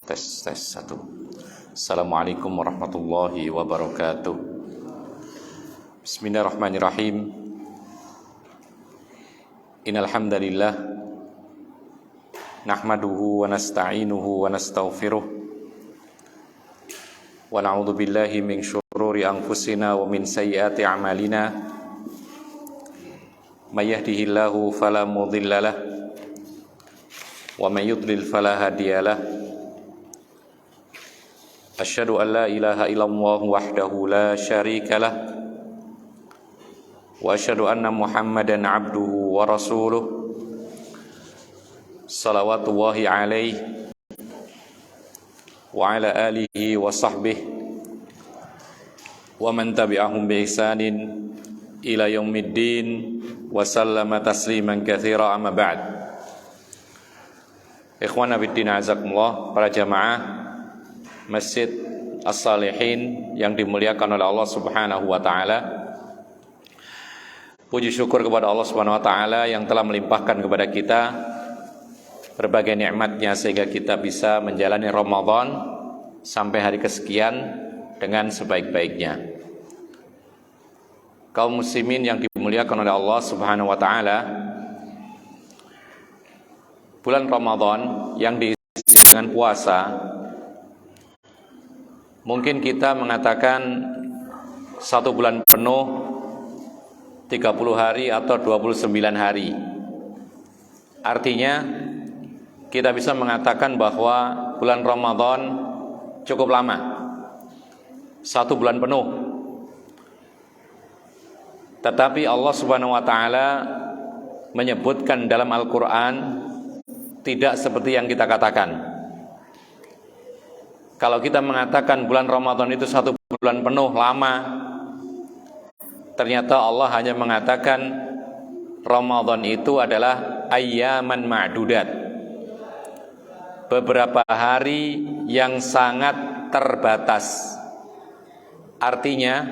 Tes 1. Assalamualaikum warahmatullahi wabarakatuh. Bismillahirrahmanirrahim. Innal hamdalillah nahmaduhu wa nasta'inuhu wa nastaghfiruh wa na'udzu billahi min syururi anfusina wa min sayyiati a'malina. May yahdihillahu fala mudhillalah wa may yudlil fala hadiyalah. Asyhadu an la ilaha illallah wahdahu la syarika lah wa asyhadu anna Muhammadan abduhu wa rasuluh salawatullahi alaihi wa ala alihi wa sahbihi wa man tabi'ahum bi ihsanin ila yaumiddin wa sallama tasliman katsira, amma ba'd. Ikhwana fiddin, azakumullah, para jamaah Masjid As-Salihin yang dimuliakan oleh Allah Subhanahu wa taala. Puji syukur kepada Allah Subhanahu wa taala yang telah melimpahkan kepada kita berbagai nikmatnya sehingga kita bisa menjalani Ramadan sampai hari kesekian dengan sebaik-baiknya. Kaum muslimin yang dimuliakan oleh Allah Subhanahu wa taala, bulan Ramadan yang diisi dengan puasa, mungkin kita mengatakan 1 bulan penuh 30 hari atau 29 hari. Artinya kita bisa mengatakan bahwa bulan Ramadan cukup lama, 1 bulan penuh. Tetapi Allah Subhanahu wa taala menyebutkan dalam Al-Quran tidak seperti yang kita katakan. Kalau kita mengatakan bulan Ramadan itu 1 bulan penuh lama, ternyata Allah hanya mengatakan Ramadan itu adalah ayyaman ma'dudat, beberapa hari yang sangat terbatas. Artinya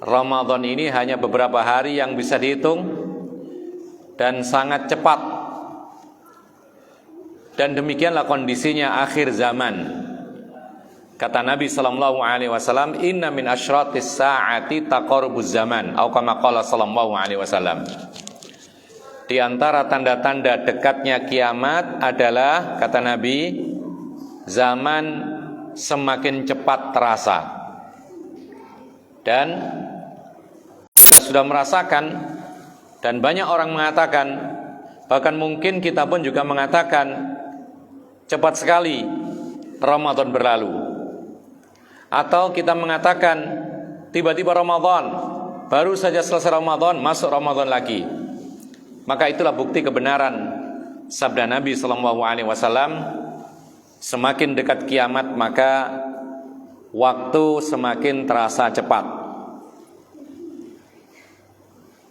Ramadan ini hanya beberapa hari yang bisa dihitung dan sangat cepat. Dan demikianlah kondisinya akhir zaman. Kata Nabi sallallahu alaihi wasallam, "Inna min asyratis saati taqarubuz zaman," atau kama qala sallallahu alaihi wasallam. Di antara tanda-tanda dekatnya kiamat adalah, kata Nabi, zaman semakin cepat terasa. Dan kita sudah merasakan, dan banyak orang mengatakan, bahkan mungkin kita pun juga mengatakan, cepat sekali Ramadan berlalu. Atau kita mengatakan tiba-tiba Ramadan, baru saja selesai Ramadan, masuk Ramadan lagi. Maka itulah bukti kebenaran sabda Nabi SAW, semakin dekat kiamat maka waktu semakin terasa cepat.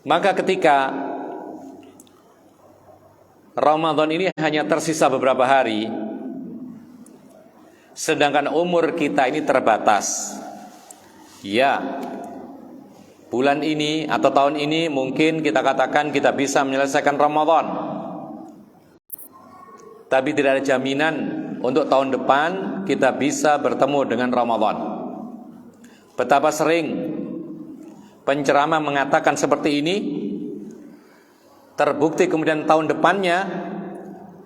Maka ketika Ramadan ini hanya tersisa beberapa hari, sedangkan umur kita ini terbatas. Ya, bulan ini atau tahun ini mungkin kita katakan kita bisa menyelesaikan Ramadan, tapi tidak ada jaminan untuk tahun depan kita bisa bertemu dengan Ramadan. Betapa sering penceramah mengatakan seperti ini, terbukti kemudian tahun depannya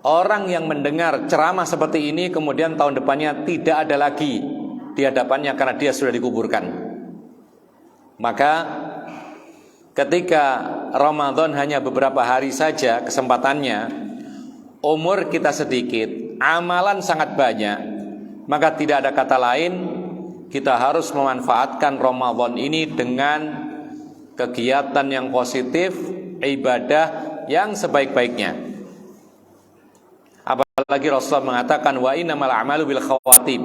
orang yang mendengar ceramah seperti ini kemudian tahun depannya tidak ada lagi di hadapannya karena dia sudah dikuburkan. Maka ketika Ramadan hanya beberapa hari saja kesempatannya, umur kita sedikit, amalan sangat banyak, maka tidak ada kata lain, kita harus memanfaatkan Ramadan ini dengan kegiatan yang positif, ibadah yang sebaik-baiknya. Apalagi Rasulullah mengatakan, wa innamal a'malu bil khawatim.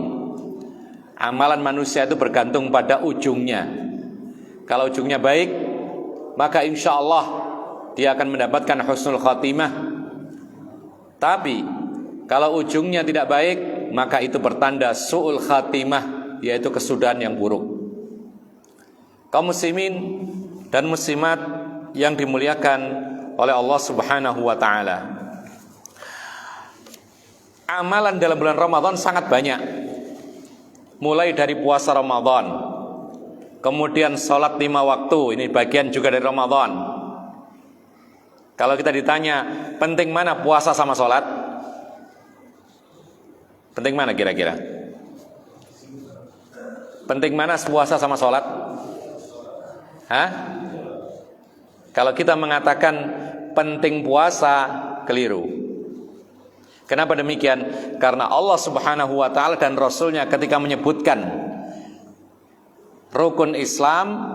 Amalan manusia itu bergantung pada ujungnya. Kalau ujungnya baik, maka insya Allah dia akan mendapatkan husnul khatimah. Tapi kalau ujungnya tidak baik, maka itu bertanda su'ul khatimah, yaitu kesudahan yang buruk. Kaum muslimin dan muslimat yang dimuliakan oleh Allah Subhanahu wa taala, amalan dalam bulan Ramadan sangat banyak. Mulai dari puasa Ramadan, kemudian sholat 5 waktu, ini bagian juga dari Ramadan. Kalau kita ditanya, penting mana puasa sama sholat? Penting mana kira-kira? Penting mana puasa sama sholat? Hah? Kalau kita mengatakan penting puasa, keliru. Kenapa demikian? Karena Allah Subhanahu wa ta'ala dan Rasulnya ketika menyebutkan rukun Islam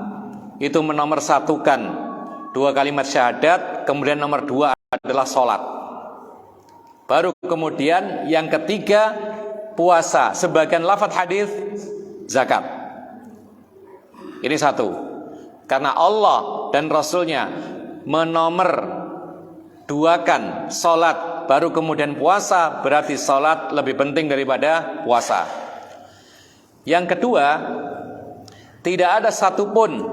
itu menomorsatukan 2 kalimat syahadat, kemudian nomor 2 adalah sholat. Baru kemudian yang ketiga puasa. Sebagian lafadz hadis zakat. Ini satu. Karena Allah dan Rasulnya menomor-duakan sholat, baru kemudian puasa, berarti sholat lebih penting daripada puasa. Yang kedua, tidak ada satupun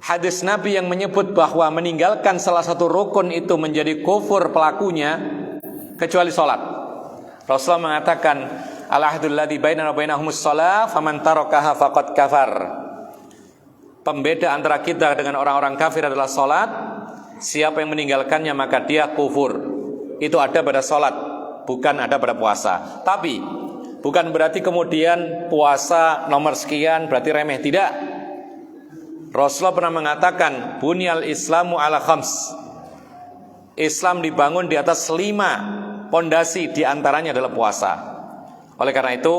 hadis Nabi yang menyebut bahwa meninggalkan salah satu rukun itu menjadi kufur pelakunya, kecuali sholat. Rasulullah mengatakan, al-ahdul ladzi bainana wa bainahumus shalah, faman tarakaha faqad kafar. Pembeda antara kita dengan orang-orang kafir adalah sholat. Siapa yang meninggalkannya maka dia kufur. Itu ada pada sholat, bukan ada pada puasa. Tapi bukan berarti kemudian puasa nomor sekian berarti remeh. Tidak. Rasulullah pernah mengatakan, bunyal islamu ala khams. Islam dibangun di atas 5 pondasi, di antaranya adalah puasa. Oleh karena itu,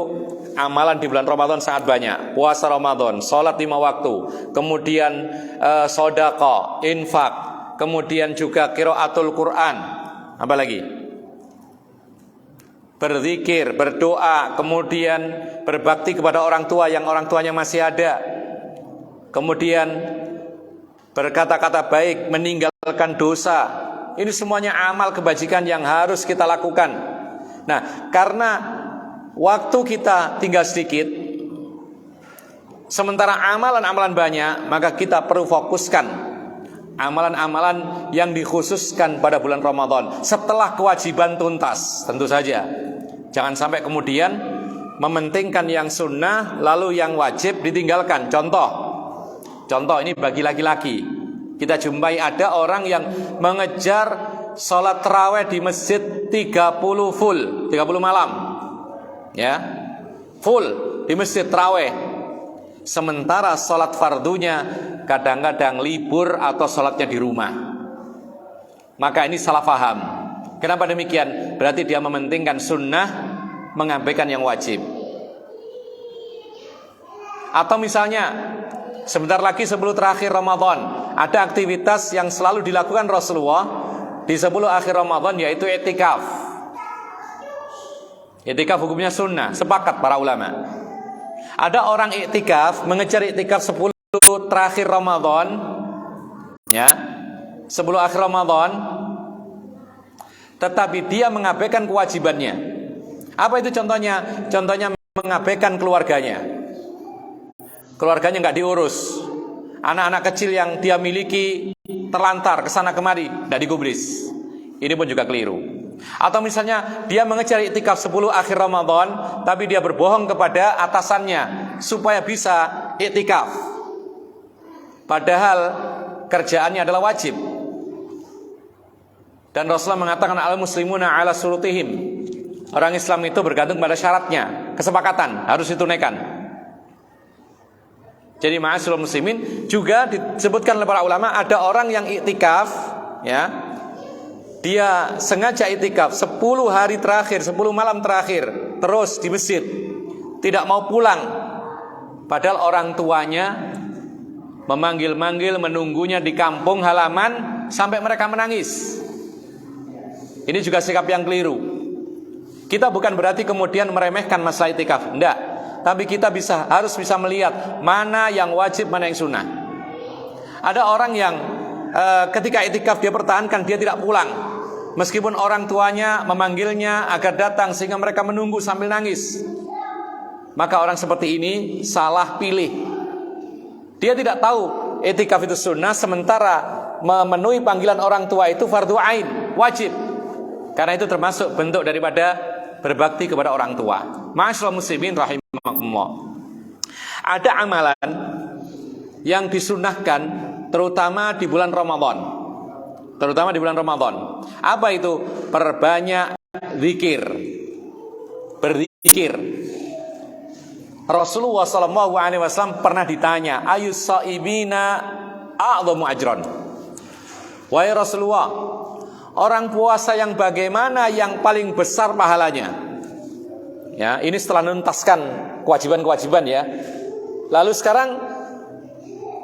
amalan di bulan Ramadan sangat banyak. Puasa Ramadan, sholat 5 waktu, kemudian sedekah, infak, kemudian juga qiraatul Quran. Apa lagi? Berzikir, berdoa, kemudian berbakti kepada orang tua yang orang tuanya masih ada. Kemudian berkata-kata baik, meninggalkan dosa. Ini semuanya amal kebajikan yang harus kita lakukan. Nah, karena waktu kita tinggal sedikit, sementara amalan-amalan banyak, maka kita perlu fokuskan amalan-amalan yang dikhususkan pada bulan Ramadan setelah kewajiban tuntas. Tentu saja jangan sampai kemudian mementingkan yang sunnah lalu yang wajib ditinggalkan. Contoh ini bagi laki-laki. Kita jumpai ada orang yang mengejar sholat tarawih di masjid 30 full, 30 malam, ya, full di masjid tarawih. Sementara sholat fardunya kadang-kadang libur atau sholatnya di rumah. Maka ini salah faham. Kenapa demikian? Berarti dia mementingkan sunnah, mengabaikan yang wajib. Atau misalnya sebentar lagi sebelum terakhir Ramadan, ada aktivitas yang selalu dilakukan Rasulullah di 10 akhir Ramadan, yaitu i'tikaf. I'tikaf hukumnya sunnah, sepakat para ulama. Ada orang i'tikaf, mengejar i'tikaf 10 terakhir Ramadan, ya, 10 akhir Ramadan, tetapi dia mengabaikan kewajibannya. Apa itu contohnya? Contohnya mengabaikan keluarganya. Keluarganya nggak diurus. Anak-anak kecil yang dia miliki terlantar kesana kemari, tidak digubris. Ini pun juga keliru. Atau misalnya dia mengejar iktikaf 10 akhir Ramadan, tapi dia berbohong kepada atasannya supaya bisa iktikaf, padahal kerjaannya adalah wajib. Dan Rasulullah mengatakan, al-muslimuna ala surutihim. Orang Islam itu bergantung pada syaratnya, kesepakatan, harus ditunaikan. Jadi ma'asyiral muslimin, juga disebutkan oleh para ulama, ada orang yang iktikaf, ya, dia sengaja iktikaf 10 hari terakhir, 10 malam terakhir terus di masjid, tidak mau pulang, padahal orang tuanya memanggil-manggil, menunggunya di kampung halaman sampai mereka menangis. Ini juga sikap yang keliru. Kita bukan berarti kemudian meremehkan masalah iktikaf, enggak. Tapi kita harus bisa melihat mana yang wajib, mana yang sunnah. Ada orang yang ketika iktikaf dia pertahankan, dia tidak pulang, meskipun orang tuanya memanggilnya agar datang sehingga mereka menunggu sambil nangis. Maka orang seperti ini salah pilih. Dia tidak tahu iktikaf itu sunnah, sementara memenuhi panggilan orang tua itu fardu ain, wajib. Karena itu termasuk bentuk daripada berbakti kepada orang tua. Ma'asyiral muslimin rahimakumullah. Ada amalan yang disunahkan terutama di bulan Ramadan. Terutama di bulan Ramadan. Apa itu? Perbanyak zikir. Berzikir. Rasulullah SAW pernah ditanya, ayus shaibina a'dhamu ajran. Wahai Rasulullah, orang puasa yang bagaimana yang paling besar pahalanya? Ya, ini setelah menuntaskan kewajiban-kewajiban ya. Lalu sekarang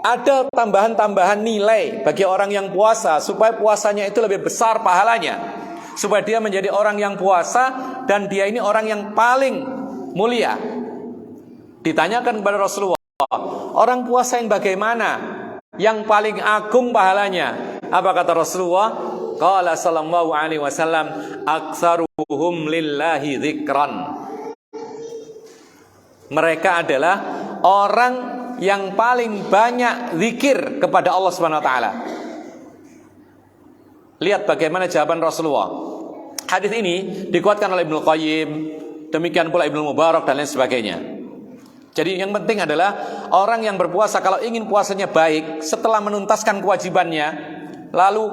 ada tambahan-tambahan nilai bagi orang yang puasa supaya puasanya itu lebih besar pahalanya, supaya dia menjadi orang yang puasa dan dia ini orang yang paling mulia. Ditanyakan kepada Rasulullah, orang puasa yang bagaimana yang paling agung pahalanya? Apa kata Rasulullah? Qala sallallahu alaihi wasallam, aktsaruhum lillahi dzikran. Mereka adalah orang yang paling banyak zikir kepada Allah Subhanahu wa taala. Lihat bagaimana jawaban Rasulullah. Hadis ini dikuatkan oleh Ibnu Qayyim, demikian pula Ibnu Mubarak dan lain sebagainya. Jadi yang penting adalah orang yang berpuasa kalau ingin puasanya baik, setelah menuntaskan kewajibannya, lalu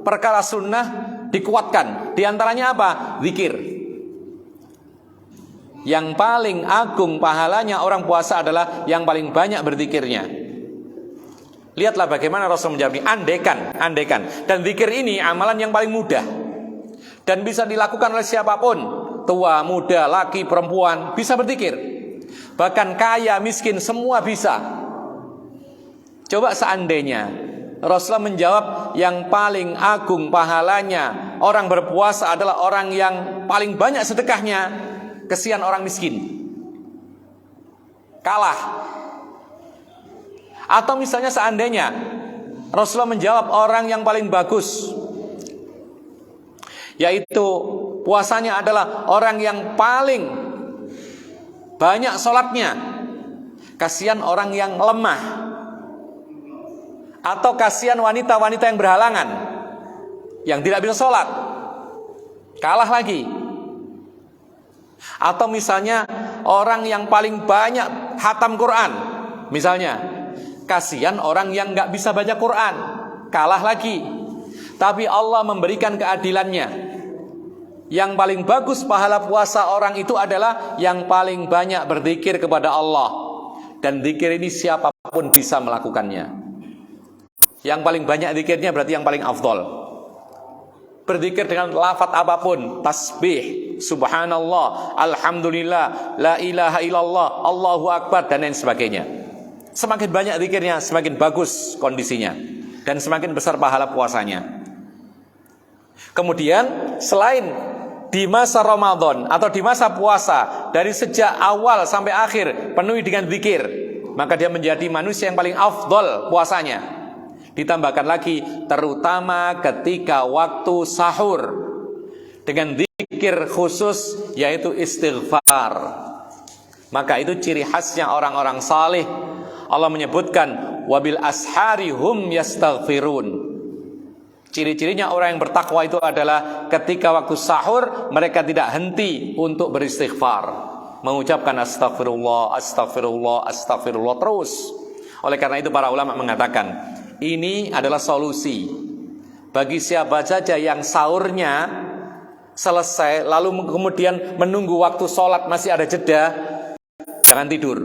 perkara sunnah dikuatkan. Di antaranya apa? Zikir. Yang paling agung pahalanya orang puasa adalah yang paling banyak berzikirnya. Lihatlah bagaimana Rasul menjawab ini. Andaikan. Dan zikir ini amalan yang paling mudah dan bisa dilakukan oleh siapapun, tua, muda, laki, perempuan, bisa berzikir. Bahkan kaya, miskin, semua bisa. Coba seandainya Rasulullah menjawab yang paling agung pahalanya orang berpuasa adalah orang yang paling banyak sedekahnya, kesian orang miskin, kalah. Atau misalnya seandainya Rasulullah menjawab orang yang paling bagus, yaitu puasanya adalah orang yang paling banyak sholatnya, kasihan orang yang lemah, atau kasihan wanita-wanita yang berhalangan, yang tidak bisa sholat, kalah lagi. Atau misalnya orang yang paling banyak khatam Quran, misalnya kasihan orang yang gak bisa baca Quran, kalah lagi. Tapi Allah memberikan keadilannya. Yang paling bagus pahala puasa orang itu adalah yang paling banyak berzikir kepada Allah. Dan zikir ini siapapun bisa melakukannya. Yang paling banyak zikirnya berarti yang paling afdol. Berzikir dengan lafaz apapun, tasbih, subhanallah, alhamdulillah, la ilaha illallah, Allahu akbar, dan lain sebagainya. Semakin banyak zikirnya, semakin bagus kondisinya, dan semakin besar pahala puasanya. Kemudian selain di masa Ramadan atau di masa puasa, dari sejak awal sampai akhir penuhi dengan zikir, maka dia menjadi manusia yang paling afdol puasanya. Ditambahkan lagi terutama ketika waktu sahur dengan zikir khusus yaitu istighfar. Maka itu ciri khasnya orang-orang saleh. Allah menyebutkan wabil ashari hum yastaghfirun. Ciri-cirinya orang yang bertakwa itu adalah ketika waktu sahur mereka tidak henti untuk beristighfar, mengucapkan astagfirullah, astagfirullah, astagfirullah terus. Oleh karena itu para ulama mengatakan ini adalah solusi bagi siapa saja yang sahurnya selesai lalu kemudian menunggu waktu sholat masih ada jeda, jangan tidur.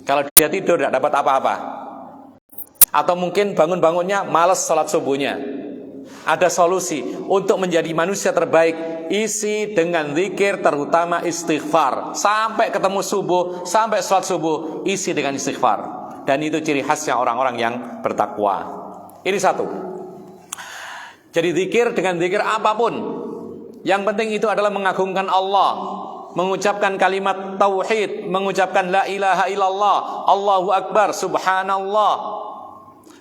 Kalau dia tidur tidak dapat apa-apa. Atau mungkin bangun-bangunnya malas sholat subuhnya. Ada solusi untuk menjadi manusia terbaik, isi dengan zikir terutama istighfar. Sampai ketemu subuh, sampai sholat subuh, isi dengan istighfar. Dan itu ciri khasnya orang-orang yang bertakwa. Ini satu. Jadi zikir dengan zikir apapun, yang penting itu adalah mengagungkan Allah, mengucapkan kalimat tauhid, mengucapkan la ilaha illallah, Allahu akbar, subhanallah,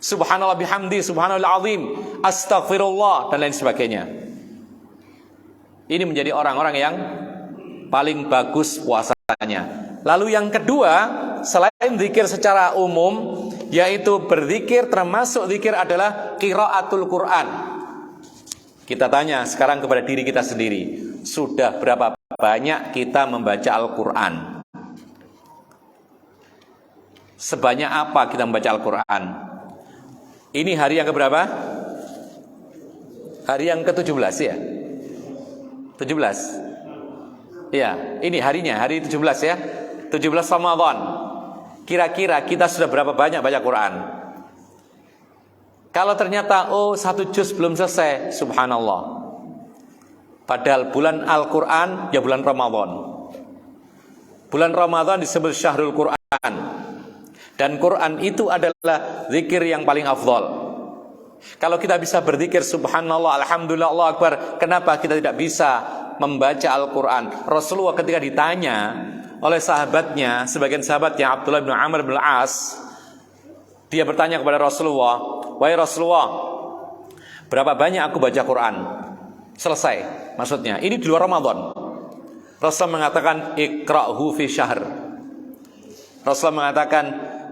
subhanallah bihamdi, subhanallah azim, astaghfirullah, dan lain sebagainya. Ini menjadi orang-orang yang paling bagus puasanya. Lalu yang kedua, selain zikir secara umum, yaitu berzikir termasuk zikir adalah qiraatul Quran. Kita tanya sekarang kepada diri kita sendiri, sudah berapa banyak kita membaca Al-Quran? Sebanyak apa kita membaca Al-Quran? Ini hari yang keberapa? Hari yang ke-17 ya? 17. Ya, ini harinya, hari 17 ya. 17 Ramadan. Kira-kira kita sudah berapa banyak baca Quran? Kalau ternyata satu juz belum selesai, subhanallah. Padahal bulan Al-Quran ya bulan Ramadan. Bulan Ramadan disebut Syahrul Quran. Dan Quran itu adalah zikir yang paling afdal. Kalau kita bisa berzikir subhanallah, alhamdulillah, Allah Akbar, kenapa kita tidak bisa membaca Al-Quran? Rasulullah ketika ditanya oleh sahabatnya, sebagian sahabatnya Abdullah bin Amr bin As, dia bertanya kepada Rasulullah, wahai Rasulullah, berapa banyak aku baca Quran? Selesai, maksudnya ini di luar Ramadan. Rasulullah mengatakan iqra'hu fi syahr. Rasulullah mengatakan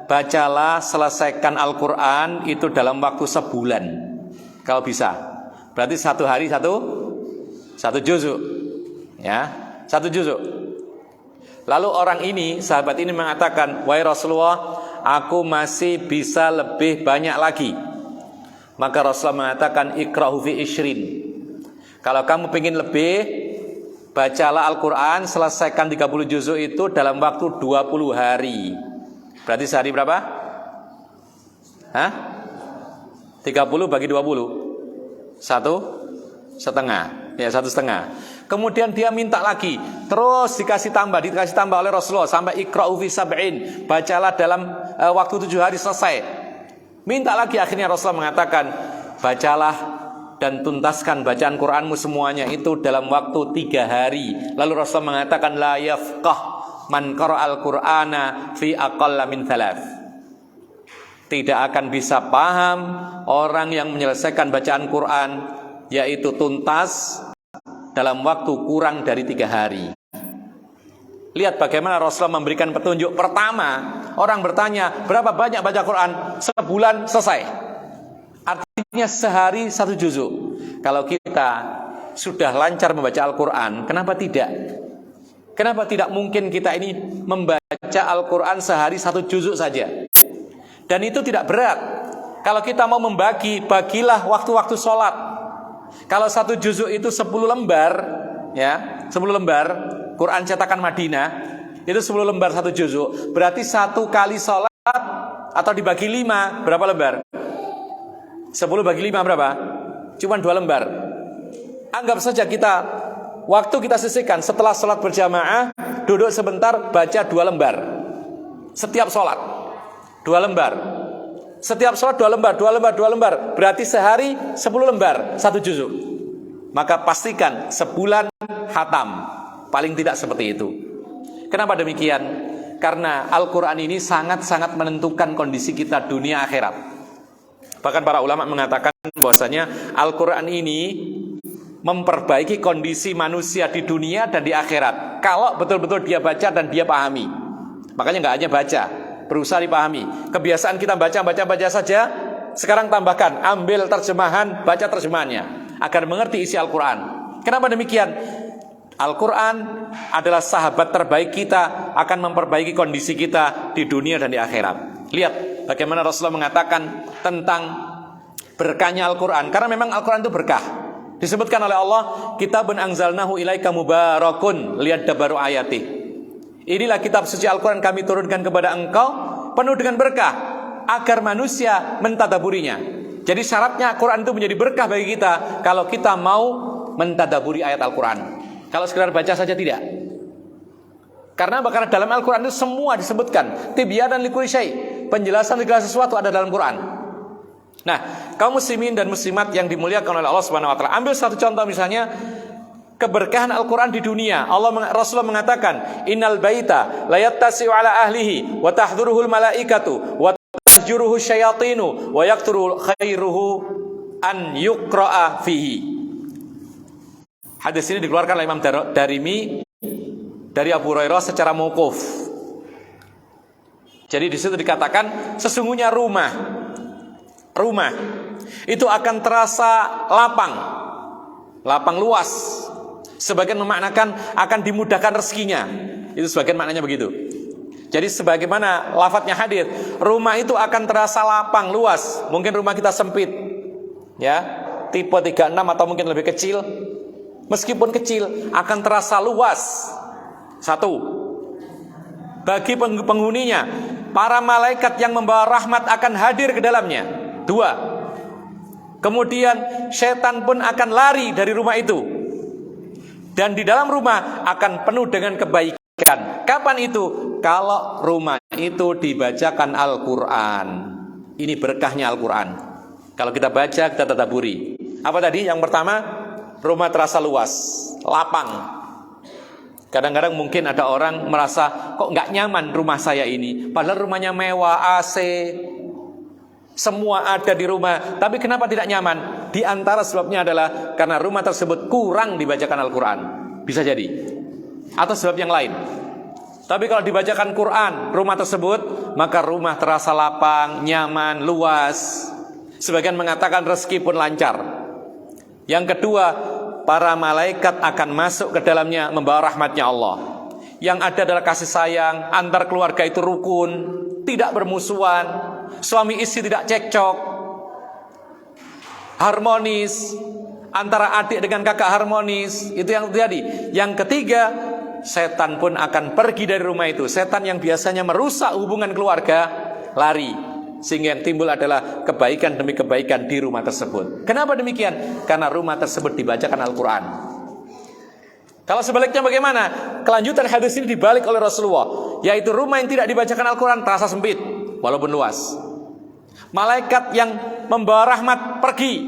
bacalah, selesaikan Al-Quran itu dalam waktu sebulan, kalau bisa. Berarti satu hari satu juzuk, ya, satu juzuk. Lalu orang ini, sahabat ini mengatakan, wahai Rasulullah, aku masih bisa lebih banyak lagi. Maka Rasulullah mengatakan iqra'hu fi ishrin. Kalau kamu ingin lebih, bacalah Al-Quran, selesaikan 30 juzuk itu dalam waktu 20 hari. Berarti sehari berapa? 30 bagi 20 1,5. Ya, 1,5. Kemudian dia minta lagi, terus dikasih tambah oleh Rasulullah sampai iqra'u fi sab'in, bacalah dalam waktu 7 hari selesai. Minta lagi, akhirnya Rasulullah mengatakan, bacalah dan tuntaskan bacaan Quranmu semuanya itu dalam waktu 3 hari. Lalu Rasulullah mengatakan, la yafqah man qara'al Qur'ana fi aqalla min thalath. Tidak akan bisa paham orang yang menyelesaikan bacaan Quran, yaitu tuntas, dalam waktu kurang dari 3 hari. Lihat bagaimana Rasulullah memberikan petunjuk. Pertama, orang bertanya, berapa banyak baca Quran? Sebulan selesai. Artinya sehari 1 juzuk. Kalau kita sudah lancar membaca Al-Quran, kenapa tidak? Kenapa tidak mungkin kita ini membaca Al-Quran sehari 1 juzuk saja? Dan itu tidak berat. Kalau kita mau membagi, bagilah waktu-waktu sholat. Kalau 1 juzuk itu 10 lembar, ya, 10 lembar, Quran cetakan Madinah, itu 10 lembar 1 juzuk. Berarti 1 kali sholat, atau dibagi 5, berapa lembar? 10 bagi 5 berapa? Cuma 2 lembar. Anggap saja kita, waktu kita sisihkan setelah sholat berjamaah, duduk sebentar, baca 2 lembar. Setiap sholat 2 lembar. Setiap sholat 2 lembar, 2 lembar, 2 lembar. Berarti sehari 10 lembar 1 juzuk. Maka pastikan sebulan khatam. Paling tidak seperti itu. Kenapa demikian? Karena Al-Quran ini sangat-sangat menentukan kondisi kita dunia akhirat. Bahkan para ulama mengatakan bahwasanya Al-Quran ini memperbaiki kondisi manusia di dunia dan di akhirat, kalau betul-betul dia baca dan dia pahami. Makanya nggak hanya baca, berusaha dipahami. Kebiasaan kita baca saja, sekarang tambahkan, ambil terjemahan, baca terjemahannya, agar mengerti isi Al-Quran. Kenapa demikian? Al-Quran adalah sahabat terbaik kita, akan memperbaiki kondisi kita di dunia dan di akhirat. Lihat bagaimana Rasulullah mengatakan tentang berkahnya Al-Quran. Karena memang Al-Quran itu berkah. Disebutkan oleh Allah, kitabun anzalnahu ilaika mubarakun liyadabbaru ayati. Inilah kitab suci Al-Quran kami turunkan kepada engkau, penuh dengan berkah, agar manusia mentadaburinya. Jadi syaratnya Al-Quran itu menjadi berkah bagi kita kalau kita mau mentadaburi ayat Al-Quran. Kalau sekedar baca saja tidak. Karena dalam Al-Quran itu semua disebutkan, tibyanan likulli syai', penjelasan segala sesuatu ada dalam Quran. Nah, kaum muslimin dan muslimat yang dimuliakan oleh Allah Subhanahu wa taala, ambil satu contoh misalnya keberkahan Al-Quran di dunia. Rasulullah mengatakan, innal baita la yattasi'u ala ahlihi wa tahdhuruhul malaikatu wa tasjuruhu syayatinu wa yaqturu khairuhu an yuqra'a fihi. Hadis ini dikeluarkan oleh Imam Darimi dari Abu Hurairah secara mauquf. Jadi di situ dikatakan sesungguhnya rumah itu akan terasa lapang lapang luas. Sebagian memaknakan akan dimudahkan rezekinya. Itu sebagian maknanya begitu. Jadi sebagaimana lafadznya hadis, rumah itu akan terasa lapang luas. Mungkin rumah kita sempit, ya, tipe 36 atau mungkin lebih kecil. Meskipun kecil akan terasa luas. Satu, bagi penghuninya, para malaikat yang membawa rahmat akan hadir ke dalamnya. Dua, kemudian setan pun akan lari dari rumah itu. Dan di dalam rumah akan penuh dengan kebaikan. Kapan itu? Kalau rumah itu dibacakan Al-Quran. Ini berkahnya Al-Quran. Kalau kita baca, kita tadaburi. Apa tadi? Yang pertama, rumah terasa luas, lapang. Kadang-kadang mungkin ada orang merasa, kok nggak nyaman rumah saya ini. Padahal rumahnya mewah, AC, semua ada di rumah. Tapi kenapa tidak nyaman? Di antara sebabnya adalah karena rumah tersebut kurang dibacakan Al-Quran. Bisa jadi. Atau sebab yang lain. Tapi kalau dibacakan Quran rumah tersebut, maka rumah terasa lapang, nyaman, luas. Sebagian mengatakan rezeki pun lancar. Yang kedua, para malaikat akan masuk ke dalamnya membawa rahmatnya Allah. Yang ada adalah kasih sayang, antar keluarga itu rukun, tidak bermusuhan, suami istri tidak cekcok, harmonis, antara adik dengan kakak harmonis. Itu yang terjadi. Yang ketiga, setan pun akan pergi dari rumah itu. Setan yang biasanya merusak hubungan keluarga lari. Sehingga yang timbul adalah kebaikan demi kebaikan di rumah tersebut. Kenapa demikian? Karena rumah tersebut dibacakan Al-Quran. Kalau sebaliknya bagaimana? Kelanjutan hadis ini dibalik oleh Rasulullah, yaitu rumah yang tidak dibacakan Al-Quran terasa sempit walaupun luas. Malaikat yang membawa rahmat pergi,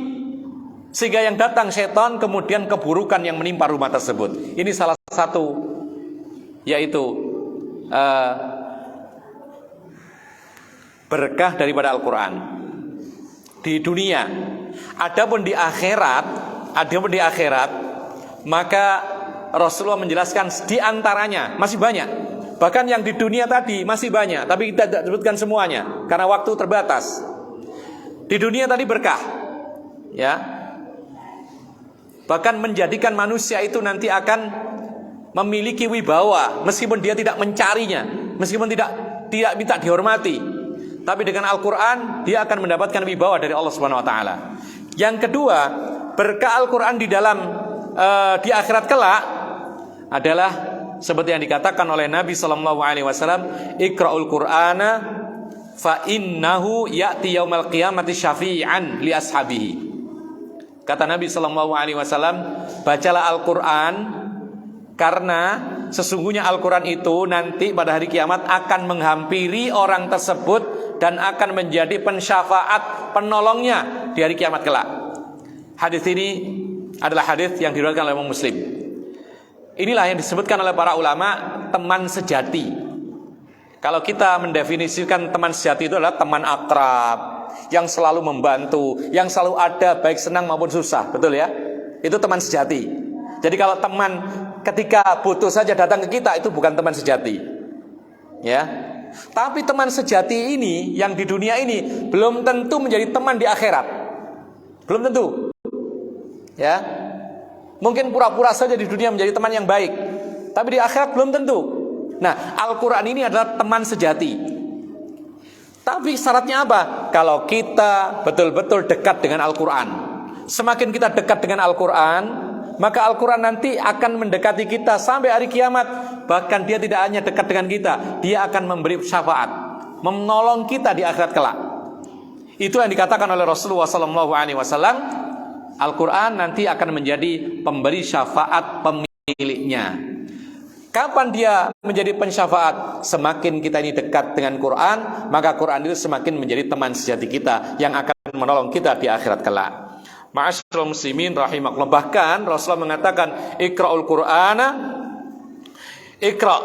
sehingga yang datang setan, kemudian keburukan yang menimpa rumah tersebut. Ini salah satu, yaitu berkah daripada Al-Quran di dunia. Adapun di akhirat, maka Rasulullah menjelaskan di antaranya masih banyak. Bahkan yang di dunia tadi masih banyak, tapi kita tidak sebutkan semuanya karena waktu terbatas. Di dunia tadi berkah, ya. Bahkan menjadikan manusia itu nanti akan memiliki wibawa meskipun dia tidak mencarinya, meskipun tidak minta dihormati. Tapi dengan Al-Quran dia akan mendapatkan wibawa dari Allah Subhanahu Wa Taala. Yang kedua, berkah Al-Quran di dalam di akhirat kelak adalah seperti yang dikatakan oleh Nabi Sallallahu Alaihi Wasallam, Iqra'ul Qur'ana fa innahu ya'ti yaumal qiyamati syafi'an li ashabihi. Kata Nabi Sallallahu Alaihi Wasallam, bacalah Al-Quran karena sesungguhnya Al-Quran itu nanti pada hari kiamat akan menghampiri orang tersebut dan akan menjadi pensyafaat, penolongnya di hari kiamat kelak. Hadis ini adalah hadis yang diriwayatkan oleh Imam Muslim. Inilah yang disebutkan oleh para ulama teman sejati. Kalau kita mendefinisikan teman sejati itu adalah teman akrab, yang selalu membantu, yang selalu ada baik senang maupun susah, betul ya? Itu teman sejati. Jadi kalau teman ketika butuh saja datang ke kita, itu bukan teman sejati, ya. Tapi teman sejati ini yang di dunia ini belum tentu menjadi teman di akhirat. Belum tentu, ya. Mungkin pura-pura saja di dunia menjadi teman yang baik, tapi di akhirat belum tentu. Nah, Al-Quran ini adalah teman sejati. Tapi syaratnya apa? Kalau kita betul-betul dekat dengan Al-Quran. Semakin kita dekat dengan Al-Quran, maka Al-Quran nanti akan mendekati kita sampai hari kiamat. Bahkan dia tidak hanya dekat dengan kita, dia akan memberi syafaat, menolong kita di akhirat kelak. Itu yang dikatakan oleh Rasulullah SAW. Al-Quran nanti akan menjadi pemberi syafaat pemiliknya. Kapan dia menjadi pensyafaat? Semakin kita ini dekat dengan Quran, maka Quran itu semakin menjadi teman sejati kita yang akan menolong kita di akhirat kelak. Ma'asyiral muslimin rahimakumullah. Bahkan Rasulullah mengatakan, Iqra'ul Qur'ana, Iqra'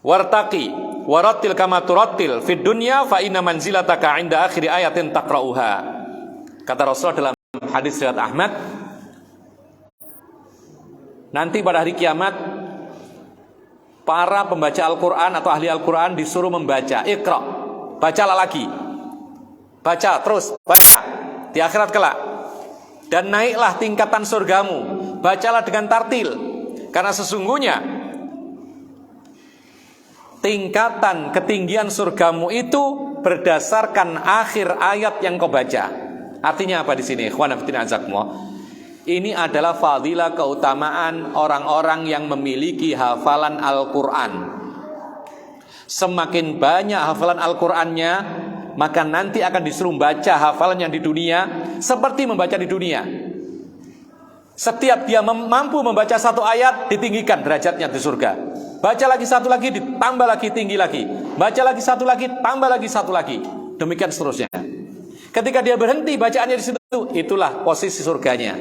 wartaqi warattil kama turattil fid dunya fa inna manzilataka 'inda akhir ayatin taqra'uha. Kata Rasulullah dalam hadis riwayat Ahmad, nanti pada hari kiamat para pembaca Al-Quran atau ahli Al-Quran disuruh membaca. Iqra', bacalah lagi, baca terus, baca di akhirat kelak. dan naiklah tingkatan surgamu. Bacalah dengan tartil, karena sesungguhnya tingkatan ketinggian surgamu itu berdasarkan akhir ayat yang kau baca. Artinya apa di sini? Ikhwan fillah azakumullah. Ini adalah fadilah keutamaan orang-orang yang memiliki hafalan Al-Quran. Semakin banyak hafalan Al-Qurannya, maka nanti akan disuruh baca hafalan yang di dunia seperti membaca di dunia. Setiap dia mampu membaca satu ayat, ditinggikan derajatnya di surga. Baca lagi satu lagi, ditambah lagi tinggi lagi. Baca lagi satu lagi, tambah lagi satu lagi. Demikian seterusnya. Ketika dia berhenti bacaannya di situ, itulah posisi surganya.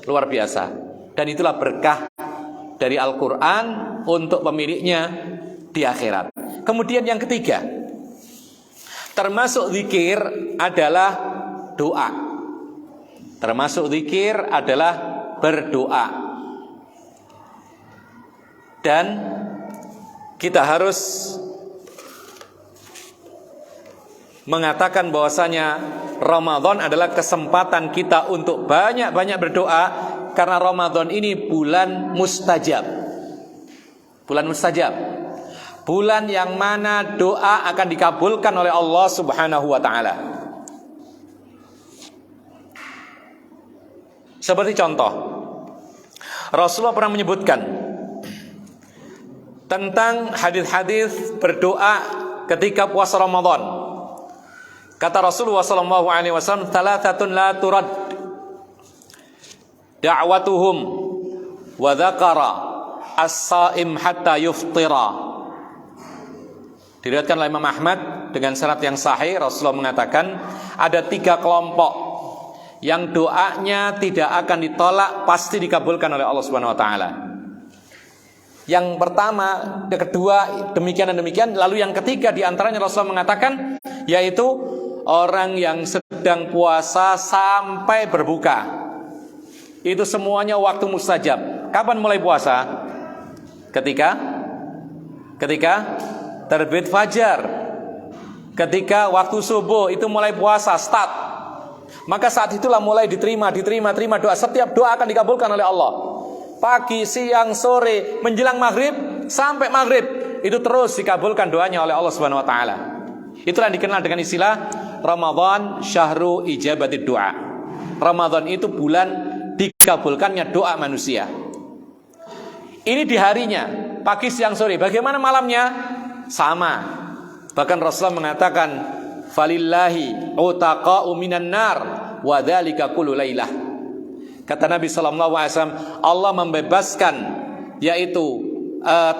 Luar biasa. Dan itulah berkah dari Al-Quran untuk pemiliknya di akhirat. Kemudian yang ketiga, termasuk zikir adalah doa. Termasuk zikir adalah berdoa. Dan kita harus mengatakan bahwasanya Ramadan adalah kesempatan kita untuk banyak-banyak berdoa, karena Ramadan ini bulan mustajab. Bulan mustajab. Bulan yang mana doa akan dikabulkan oleh Allah Subhanahu wa taala. Seperti contoh, Rasulullah pernah menyebutkan tentang hadis-hadis berdoa ketika puasa Ramadan. Kata Rasulullah SAW, "Thalathatun la turad da'watuhum wa dzakara as-saim hatta yuftira." Diriwayatkan oleh Imam Ahmad dengan sanad yang sahih. Rasulullah mengatakan ada 3 kelompok yang doanya tidak akan ditolak, pasti dikabulkan oleh Allah Subhanahu wa taala. Yang pertama, yang kedua, demikian dan demikian. Lalu yang ketiga di antaranya Rasulullah mengatakan, yaitu orang yang sedang puasa sampai berbuka. Itu semuanya waktu mustajab. Kapan mulai puasa? Ketika terbit fajar. Ketika waktu subuh itu mulai puasa, start. Maka saat itulah mulai diterima doa. Setiap doa akan dikabulkan oleh Allah. Pagi, siang, sore, menjelang maghrib, sampai maghrib, itu terus dikabulkan doanya oleh Allah Subhanahu wa taala. Itulah yang dikenal dengan istilah Ramadan syahru ijabatid doa. Ramadan itu bulan dikabulkannya doa manusia. Ini di harinya, pagi, siang, sore. Bagaimana malamnya? Sama. Bahkan Rasulullah mengatakan, "Falillahi utaqa'u minan nar wa dzalika kullu lailah." Kata Nabi sallallahu alaihi wasallam, Allah membebaskan, yaitu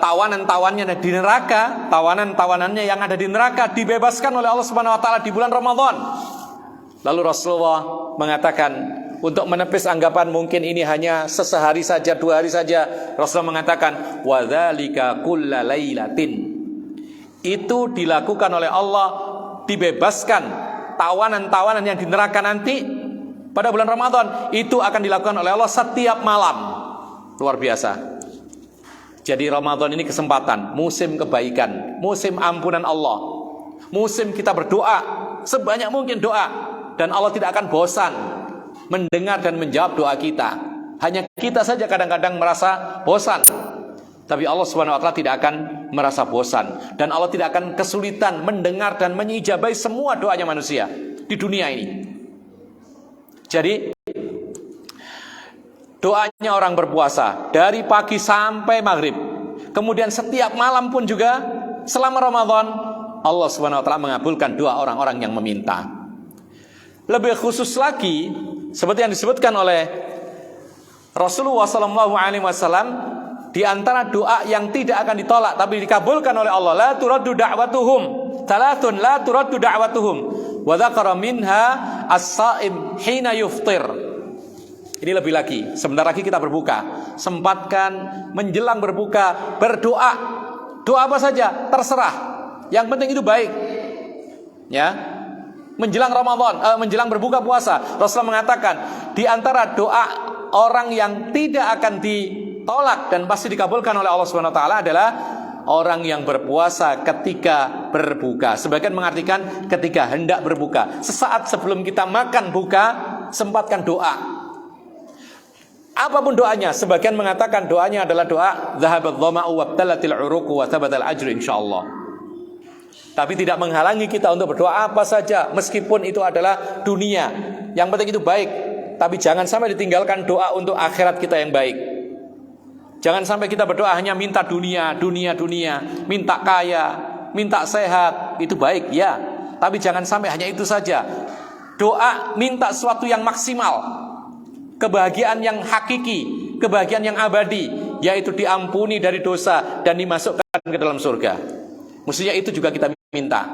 tawanan-tawanannya di neraka, tawanan-tawanannya yang ada di neraka dibebaskan oleh Allah Subhanahu wa taala di bulan Ramadan. Lalu Rasulullah mengatakan, untuk menepis anggapan mungkin ini hanya sesehari saja, 2 hari saja, Rasulullah mengatakan, wa dzalika kullu lailatin. Itu dilakukan oleh Allah, dibebaskan tawanan-tawanan yang di neraka nanti pada bulan Ramadan, itu akan dilakukan oleh Allah setiap malam. Luar biasa. Jadi Ramadan ini kesempatan, musim kebaikan, musim ampunan Allah, musim kita berdoa sebanyak mungkin doa, dan Allah tidak akan bosan mendengar dan menjawab doa kita. Hanya kita saja kadang-kadang merasa bosan, tapi Allah Subhanahu wa taala tidak akan merasa bosan, dan Allah tidak akan kesulitan mendengar dan mengijabahi semua doanya manusia di dunia ini. Jadi doanya orang berpuasa dari pagi sampai maghrib, kemudian setiap malam pun juga selama Ramadan, Allah Subhanahu wa taala mengabulkan doa orang-orang yang meminta. Lebih khusus lagi, seperti yang disebutkan oleh Rasulullah SAW, di antara doa yang tidak akan ditolak tapi dikabulkan oleh Allah, la turaddu da'watuhum, thalathun la turaddu da'watuhum, wa dzakara minha as-saim hina yuftir. Ini lebih lagi, sebentar lagi kita berbuka, sempatkan menjelang berbuka berdoa. Doa apa saja terserah, yang penting itu baik. Ya. Menjelang Ramadan, menjelang berbuka puasa, Rasulullah mengatakan di antara doa orang yang tidak akan ditolak dan pasti dikabulkan oleh Allah Subhanahu wa taala adalah orang yang berpuasa ketika berbuka. Sebagian mengartikan ketika hendak berbuka. Sesaat sebelum kita makan buka, sempatkan doa. Apapun doanya, sebagian mengatakan doanya adalah doa dhahabat dhama'u wabtalatil uruqu wa thabatal ajru insyaallah. Tapi tidak menghalangi kita untuk berdoa apa saja, meskipun itu adalah dunia. Yang penting itu baik, tapi jangan sampai ditinggalkan doa untuk akhirat kita yang baik. Jangan sampai kita berdoa hanya minta dunia, minta kaya, minta sehat, itu baik ya. Tapi jangan sampai hanya itu saja. Doa minta sesuatu yang maksimal, kebahagiaan yang hakiki, kebahagiaan yang abadi, yaitu diampuni dari dosa dan dimasukkan ke dalam surga. Mestinya itu juga kita minta.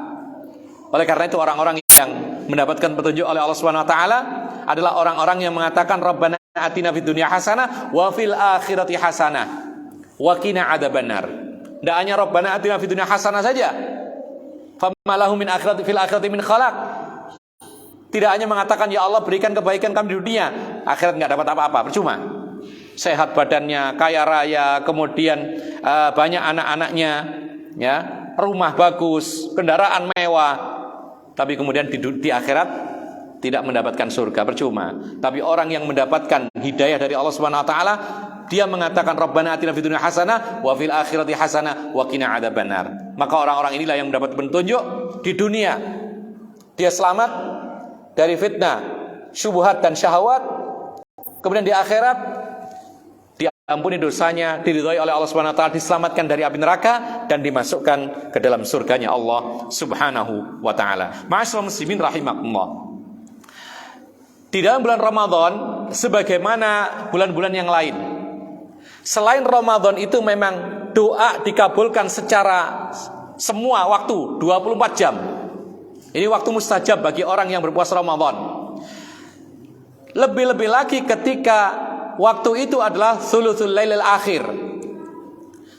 Oleh karena itu orang-orang yang mendapatkan petunjuk oleh Allah Subhanahu wa taala adalah orang-orang yang mengatakan Rabbana atina fid dunya hasanah wa fil akhirati hasanah wa qina adzabannar. Tidak hanya Rabbana atina fid dunya hasanah saja. Fama lahum min akhirati fil akhirati min khalaq. Tidak hanya mengatakan ya Allah berikan kebaikan kami di dunia, akhirat enggak dapat apa-apa, percuma. Sehat badannya, kaya raya, kemudian banyak anak-anaknya, ya, rumah bagus, kendaraan mewah, tapi kemudian di akhirat tidak mendapatkan surga, percuma. Tapi orang yang mendapatkan hidayah dari Allah Subhanahu wa taala, dia mengatakan Rabbana atina fid dunya hasanah wa fil akhirati hasanah wa qina adzabannar. Maka orang-orang inilah yang mendapat petunjuk di dunia. Dia selamat dari fitnah, syubhat dan syahwat. Kemudian di akhirat diampuni dosanya, diridhai oleh Allah Subhanahu wa taala, diselamatkan dari api neraka dan dimasukkan ke dalam surganya Allah Subhanahu wa taala. Ma'asyiral muslimin rahimakumullah. Di dalam bulan Ramadan sebagaimana bulan-bulan yang lain, selain Ramadan itu memang doa dikabulkan secara semua waktu 24 jam. Ini waktu mustajab bagi orang yang berpuasa Ramadan. Lebih-lebih lagi ketika waktu itu adalah thuluthul lailil akhir,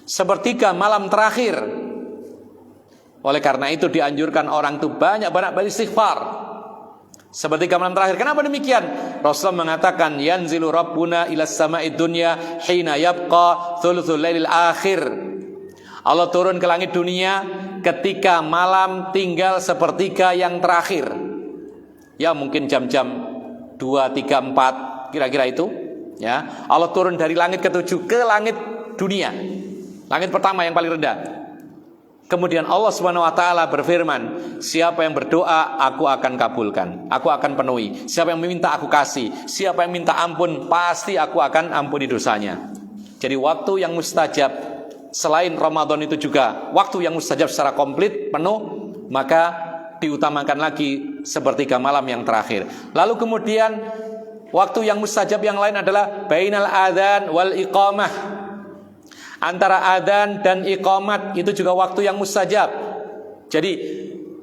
sepertiga malam terakhir. Oleh karena itu dianjurkan orang itu banyak-banyak beristighfar sepertiga malam terakhir. Kenapa demikian? Rasulullah mengatakan yanzilu rabbuna ilas sama'id dunya hina yabqa thuluthul lailil akhir. Allah turun ke langit dunia ketika malam tinggal sepertiga yang terakhir. Ya mungkin jam-jam 2, 3, 4 kira-kira itu. Ya, Allah turun dari langit ke-7 ke langit dunia, langit pertama yang paling rendah. Kemudian Allah Subhanahu wa taala berfirman, siapa yang berdoa aku akan kabulkan, aku akan penuhi. Siapa yang meminta aku kasih, siapa yang minta ampun pasti aku akan ampuni dosanya. Jadi waktu yang mustajab selain Ramadan itu juga waktu yang mustajab secara komplit penuh, maka diutamakan lagi sepertiga malam yang terakhir. Lalu kemudian waktu yang mustajab yang lain adalah bainal adzan wal iqamah. Antara adzan dan iqamat itu juga waktu yang mustajab. Jadi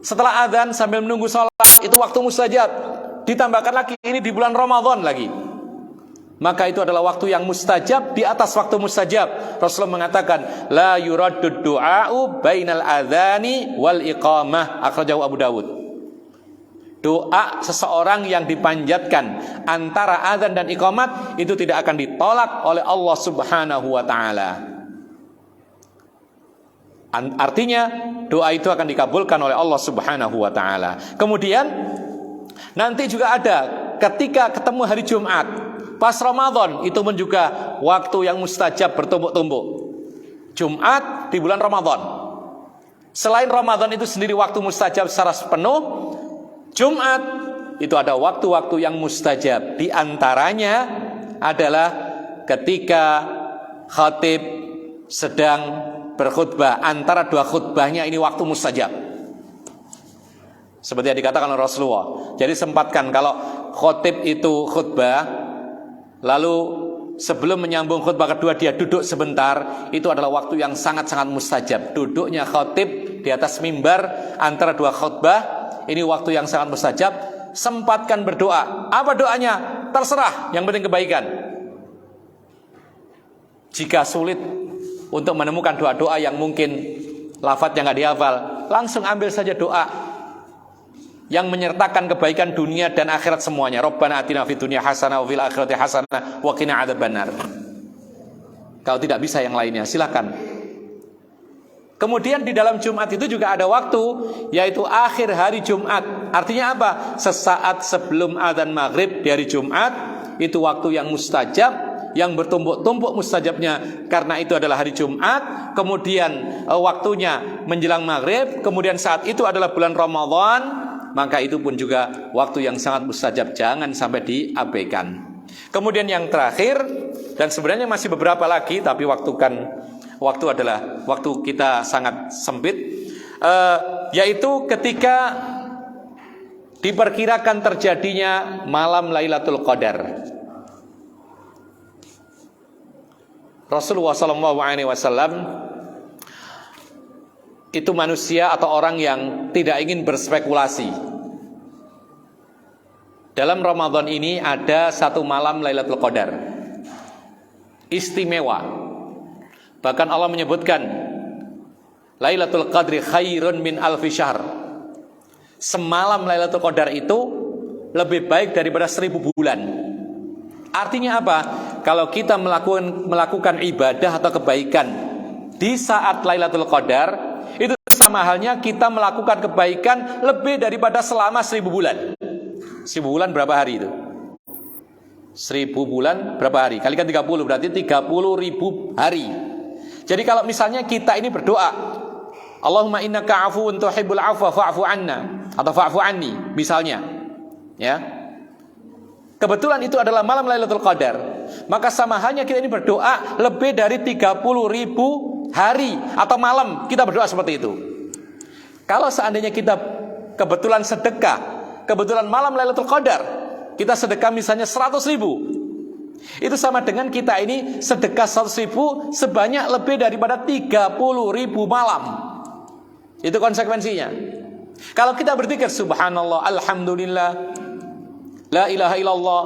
setelah adzan sambil menunggu sholat itu waktu mustajab. Ditambahkan lagi ini di bulan Ramadan lagi, maka itu adalah waktu yang mustajab di atas waktu mustajab. Rasulullah mengatakan la yuraddud du'a'u bainal adzani wal iqamah, akhrajahu Abu Dawud. Doa seseorang yang dipanjatkan antara adzan dan iqamat itu tidak akan ditolak oleh Allah Subhanahu wa taala. Artinya doa itu akan dikabulkan oleh Allah Subhanahu wa taala. Kemudian nanti juga ada ketika ketemu hari Jumat pas Ramadan, itu pun juga waktu yang mustajab bertumbuk-tumbuk. Jumat di bulan Ramadan. Selain Ramadan itu sendiri waktu mustajab secara penuh, Jumat itu ada waktu-waktu yang mustajab. Di antaranya adalah ketika khatib sedang berkhutbah, antara dua khutbahnya ini waktu mustajab. Seperti yang dikatakan oleh Rasulullah. Jadi sempatkan kalau khatib itu khutbah, lalu sebelum menyambung khutbah kedua dia duduk sebentar, itu adalah waktu yang sangat-sangat mustajab. Duduknya khatib di atas mimbar antara dua khutbah, ini waktu yang sangat mustajab. Sempatkan berdoa. Apa doanya? Terserah, yang penting kebaikan. Jika sulit untuk menemukan doa-doa yang mungkin lafadznya nggak dihafal, langsung ambil saja doa yang menyertakan kebaikan dunia dan akhirat semuanya. Rabbana atina fid dunya hasanah wa fil akhirati hasanah wa qina adzabannar. Kalau tidak bisa yang lainnya, silakan. Kemudian di dalam Jumat itu juga ada waktu, yaitu akhir hari Jumat. Artinya apa? Sesaat sebelum adzan maghrib di hari Jumat, itu waktu yang mustajab yang bertumpuk-tumpuk mustajabnya, karena itu adalah hari Jumat, kemudian waktunya menjelang maghrib, kemudian saat itu adalah bulan Ramadan, maka itu pun juga waktu yang sangat mustajab, jangan sampai diabaikan. Kemudian yang terakhir, dan sebenarnya masih beberapa lagi, tapi waktu adalah waktu kita sangat sempit, yaitu ketika diperkirakan terjadinya malam Lailatul Qadar. Rasulullah SAW itu manusia atau orang yang tidak ingin berspekulasi. Dalam Ramadan ini ada satu malam Lailatul Qadar istimewa. Bahkan Allah menyebutkan Lailatul Qadri khairun min alfi syahr. Semalam Lailatul Qadar itu lebih baik daripada 1000 bulan. Artinya apa? Kalau kita melakukan ibadah atau kebaikan di saat Lailatul Qadar, itu sama halnya kita melakukan kebaikan lebih daripada selama 1000 bulan. 1000 bulan berapa hari itu? 1000 bulan berapa hari? Kalikan 30, berarti 30.000 hari. Jadi kalau misalnya kita ini berdoa, Allahumma innaka afuwun tuhibbul afwa fa'fu anna, atau fa'fu anni misalnya, ya. Kebetulan itu adalah malam Lailatul Qadar, maka sama halnya kita ini berdoa lebih dari 30.000 hari atau malam kita berdoa seperti itu. Kalau seandainya kita kebetulan sedekah, kebetulan malam Lailatul Qadar, kita sedekah misalnya 100.000, itu sama dengan kita ini sedekah 100.000 sebanyak lebih daripada 30.000 malam. Itu konsekuensinya. Kalau kita berzikir subhanallah, alhamdulillah, la ilaha illallah,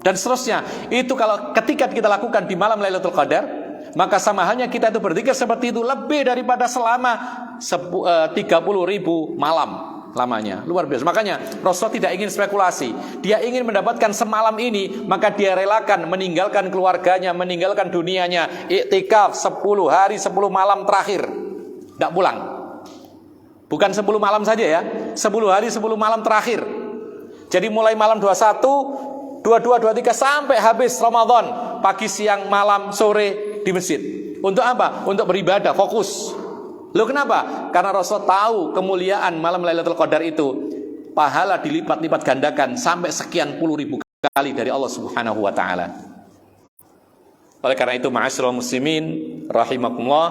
dan seterusnya, itu kalau ketika kita lakukan di malam Lailatul Qadar, maka sama halnya kita itu berzikir seperti itu lebih daripada selama 30.000 malam lamanya. Luar biasa. Makanya Rasulullah tidak ingin spekulasi. Dia ingin mendapatkan semalam ini, maka dia relakan meninggalkan keluarganya, meninggalkan dunianya, iktikaf 10 hari 10 malam terakhir, tidak pulang. Bukan 10 malam saja ya, 10 hari 10 malam terakhir. Jadi mulai malam 21, 22, 23 sampai habis Ramadan, pagi, siang, malam, sore di masjid. Untuk apa? Untuk beribadah, fokus. Loh kenapa? Karena Rasul tahu kemuliaan malam Lailatul Qadar itu, pahala dilipat-lipat gandakan sampai sekian puluh ribu kali dari Allah Subhanahu wa taala. Oleh karena itu, ma'asyiral muslimin rahimakumullah,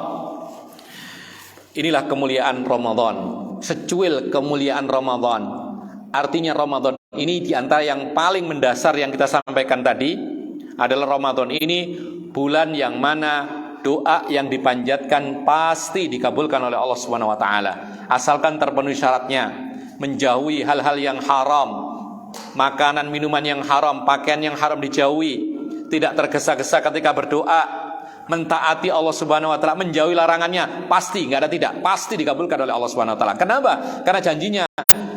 inilah kemuliaan Ramadan, secuil kemuliaan Ramadan. Artinya Ramadan ini diantara yang paling mendasar yang kita sampaikan tadi adalah Ramadan ini bulan yang mana doa yang dipanjatkan pasti dikabulkan oleh Allah Subhanahu wa taala, asalkan terpenuhi syaratnya, menjauhi hal-hal yang haram, makanan minuman yang haram, pakaian yang haram dijauhi, tidak tergesa-gesa ketika berdoa, mentaati Allah Subhanahu wa taala, menjauhi larangannya, pasti enggak ada tidak, pasti dikabulkan oleh Allah Subhanahu wa taala. Kenapa? Karena janjinya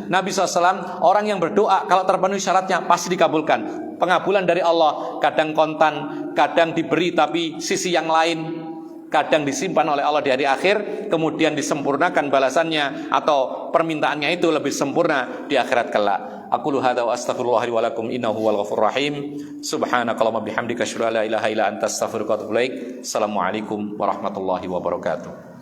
Nabi SAW, orang yang berdoa kalau terpenuhi syaratnya pasti dikabulkan. Pengabulan dari Allah kadang kontan, kadang diberi tapi sisi yang lain, kadang disimpan oleh Allah di hari akhir, kemudian disempurnakan balasannya atau permintaannya itu lebih sempurna di akhirat kelak. Aqulu hadza wa astaghfirullah li wa lakum innahu huwal ghafurur rahim. Subhanakallahumma bihamdika asyhadu an la ilaha illa anta astaghfiruka wa atubu ilaik. Assalamualaikum warahmatullahi wabarakatuh.